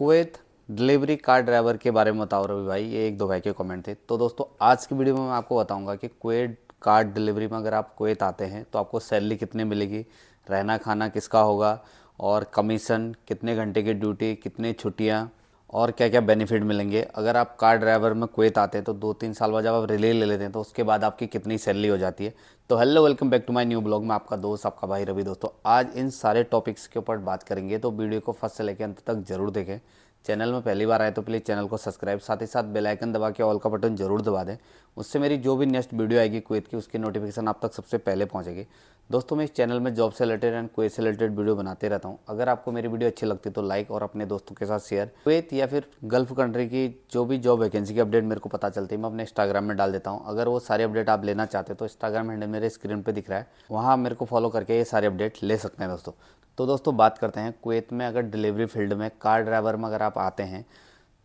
Kuwait delivery car driver के बारे में बताओ रवि भाई। ये एक दो भाई के कमेंट थे। तो दोस्तों आज की वीडियो में मैं आपको बताऊंगा कि कुवैत कार डिलीवरी में अगर आप कुवैत आते हैं तो आपको सैलरी कितनी मिलेगी, रहना खाना किसका होगा, और कमीशन, कितने घंटे की ड्यूटी, कितनी छुट्टियाँ और क्या क्या बेनिफिट मिलेंगे। अगर आप कार ड्राइवर में कुवैत आते हैं तो 2-3 साल बाद जब आप रिले ले लेते हैं तो उसके बाद आपकी कितनी सैलरी हो जाती है। तो hello, welcome back to my new blog में आपका दोस्त, आपका भाई रवि। दोस्तों आज इन सारे टॉपिक्स के ऊपर बात करेंगे, तो वीडियो को फर्स्ट से लेकर अंत तक जरूर देखें। चैनल में पहली बार आए तो प्लीज़ चैनल को सब्सक्राइब, साथ ही साथ बेल आइकन दबा के ऑल का बटन जरूर दबा दें। उससे मेरी जो भी नेक्स्ट वीडियो आएगी कुवैत की, उसकी नोटिफिकेशन आप तक सबसे पहले पहुंचेगी। दोस्तों मैं इस चैनल में जॉब से रिलेटेड एंड कुवैत से रिलेटेड वीडियो बनाते रहता हूं। अगर आपको मेरी वीडियो अच्छी लगती है तो लाइक और अपने दोस्तों के साथ शेयर। कुवैत या फिर गल्फ कंट्री की जो भी जॉब वैकेंसी की अपडेट मेरे को पता चलती है मैं अपने इंस्टाग्राम में डाल देता हूँ। अगर वो सारी अपडेट आप लेना चाहते हो तो इंस्टाग्राम हैंडल मेरे स्क्रीन पर दिख रहा है, वहाँ मेरे को फॉलो करके ये सारी अपडेट ले सकते हैं दोस्तों। तो दोस्तों बात करते हैं कुवैत में अगर डिलीवरी फील्ड में कार ड्राइवर में अगर आप आते हैं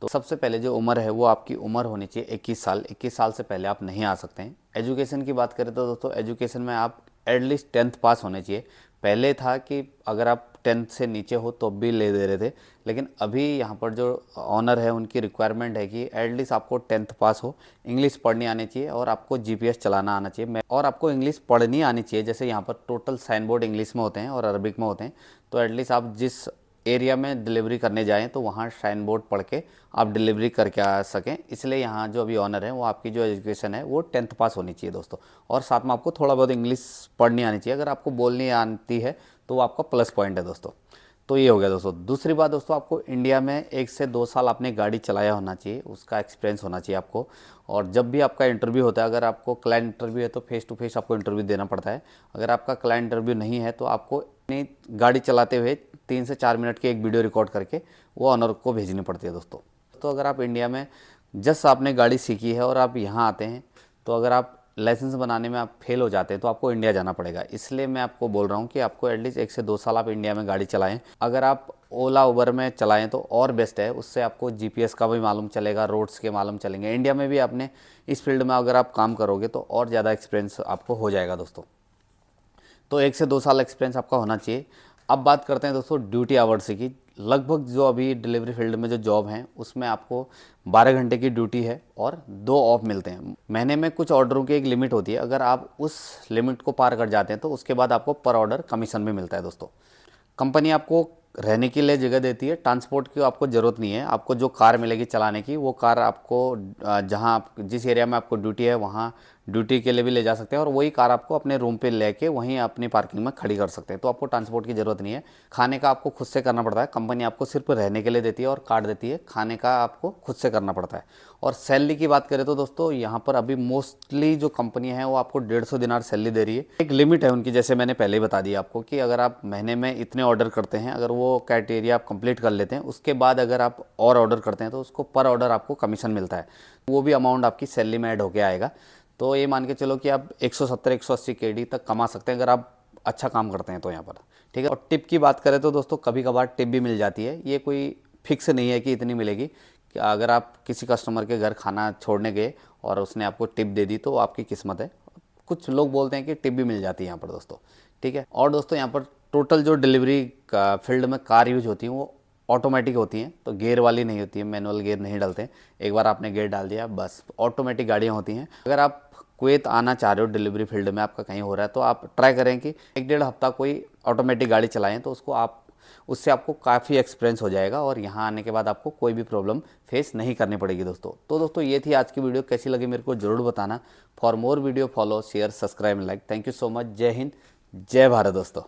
तो सबसे पहले जो उम्र है वो आपकी उम्र होनी चाहिए 21 साल। 21 साल से पहले आप नहीं आ सकते हैं। एजुकेशन की बात करें तो दोस्तों एजुकेशन में आप एटलीस्ट 10th पास होने चाहिए। पहले था कि अगर आप 10th से नीचे हो तो भी ले दे रहे थे, लेकिन अभी यहाँ पर जो ऑनर है उनकी रिक्वायरमेंट है कि एटलीस्ट आपको 10th पास हो, इंग्लिश पढ़नी आनी चाहिए और आपको जीपीएस चलाना आना चाहिए, और आपको इंग्लिश पढ़नी आनी चाहिए। जैसे यहाँ पर टोटल साइन बोर्ड इंग्लिश में होते हैं और अरबिक में होते हैं, तो एटलीस्ट आप जिस एरिया में डिलीवरी करने जाएं तो वहाँ साइन बोर्ड पढ़ के आप डिलीवरी करके आ सकें। इसलिए यहाँ जो अभी ऑनर है वो आपकी जो एजुकेशन है वो 10th पास होनी चाहिए दोस्तों, और साथ में आपको थोड़ा बहुत इंग्लिश पढ़नी आनी चाहिए। अगर आपको बोलनी आती है तो वो आपका प्लस पॉइंट है दोस्तों। तो ये हो गया दोस्तों। दूसरी बात दोस्तों, आपको इंडिया में 1 से 2 साल आपने गाड़ी चलाया होना चाहिए, उसका एक्सपीरियंस होना चाहिए आपको। और जब भी आपका इंटरव्यू होता है, अगर आपको क्लाइंट इंटरव्यू है तो फेस टू फेस आपको इंटरव्यू देना पड़ता है। अगर आपका क्लाइंट इंटरव्यू नहीं है तो आपको अपनी गाड़ी चलाते हुए 3 से 4 मिनट की एक वीडियो रिकॉर्ड करके वो ऑनर को भेजनी पड़ती है दोस्तों। तो अगर आप इंडिया में जस्ट आपने गाड़ी सीखी है और आप यहाँ आते हैं, तो अगर आप लाइसेंस बनाने में आप फेल हो जाते हैं तो आपको इंडिया जाना पड़ेगा। इसलिए मैं आपको बोल रहा हूँ कि आपको एटलीस्ट 1 से 2 साल आप इंडिया में गाड़ी चलाएं। अगर आप ओला उबर में चलाएं तो और बेस्ट है, उससे आपको जीपीएस का भी मालूम चलेगा, रोड्स के मालूम चलेंगे। इंडिया में भी आपने इस फील्ड में अगर आप काम करोगे तो और ज़्यादा एक्सपीरियंस आपको हो जाएगा दोस्तों। तो 1 से 2 साल एक्सपीरियंस आपका होना चाहिए। अब बात करते हैं दोस्तों ड्यूटी आवर्स की। लगभग जो अभी डिलीवरी फील्ड में जो जॉब हैं उसमें आपको 12 घंटे की ड्यूटी है और 2 ऑफ मिलते हैं। महीने में कुछ ऑर्डरों की एक लिमिट होती है, अगर आप उस लिमिट को पार कर जाते हैं तो उसके बाद आपको पर ऑर्डर कमीशन भी मिलता है दोस्तों। कंपनी आपको रहने के लिए जगह देती है, ट्रांसपोर्ट की आपको ज़रूरत नहीं है। आपको जो कार मिलेगी चलाने की, वो कार आपको जहां आप जिस एरिया में आपको ड्यूटी है वहाँ ड्यूटी के लिए भी ले जा सकते हैं, और वही कार आपको अपने रूम पे लेके वहीं अपनी पार्किंग में खड़ी कर सकते हैं। तो आपको ट्रांसपोर्ट की ज़रूरत नहीं है। खाने का आपको खुद से करना पड़ता है। कंपनी आपको सिर्फ रहने के लिए देती है और कार्ड देती है, खाने का आपको खुद से करना पड़ता है। और सैलरी की बात करें तो दोस्तों यहाँ पर अभी मोस्टली जो कंपनी है वो आपको 150 दिनार सैलरी दे रही है। एक लिमिट है उनकी, जैसे मैंने पहले ही बता दिया आपको कि अगर आप महीने में इतने ऑर्डर करते हैं, अगर वो क्राइटेरिया आप कंप्लीट कर लेते हैं, उसके बाद अगर आप और ऑर्डर करते हैं तो उसको पर ऑर्डर आपको कमीशन मिलता है। वो भी अमाउंट आपकी सैलरी में ऐड होके आएगा। तो ये मान के चलो कि आप 170-180 केडी तक कमा सकते हैं अगर आप अच्छा काम करते हैं तो यहाँ पर, ठीक है। और टिप की बात करें तो दोस्तों कभी कभार टिप भी मिल जाती है। ये कोई फिक्स नहीं है कि इतनी मिलेगी। कि अगर आप किसी कस्टमर के घर खाना छोड़ने गए और उसने आपको टिप दे दी तो आपकी किस्मत है। कुछ लोग बोलते हैं कि टिप भी मिल जाती है यहाँ पर दोस्तों, ठीक है। और दोस्तों यहाँ पर टोटल जो डिलीवरी का फील्ड में कार यूज होती है वो ऑटोमेटिक होती हैं, तो गियर वाली नहीं होती है, मैनुअल गियर नहीं डालते हैं। एक बार आपने गियर डाल दिया बस ऑटोमेटिक गाड़ियाँ होती हैं। अगर आप कुवैत आना चाह रहे हो डिलीवरी फील्ड में, आपका कहीं हो रहा है, तो आप ट्राई करें कि 1-1.5 हफ्ता कोई ऑटोमेटिक गाड़ी चलाएं, तो उससे आपको काफ़ी एक्सपीरियंस हो जाएगा और यहाँ आने के बाद आपको कोई भी प्रॉब्लम फेस नहीं करनी पड़ेगी दोस्तों। तो दोस्तों ये थी आज की वीडियो, कैसी लगी मेरे को ज़रूर बताना। For more video follow share subscribe like. Thank you so much. जय हिंद, जय भारत दोस्तों।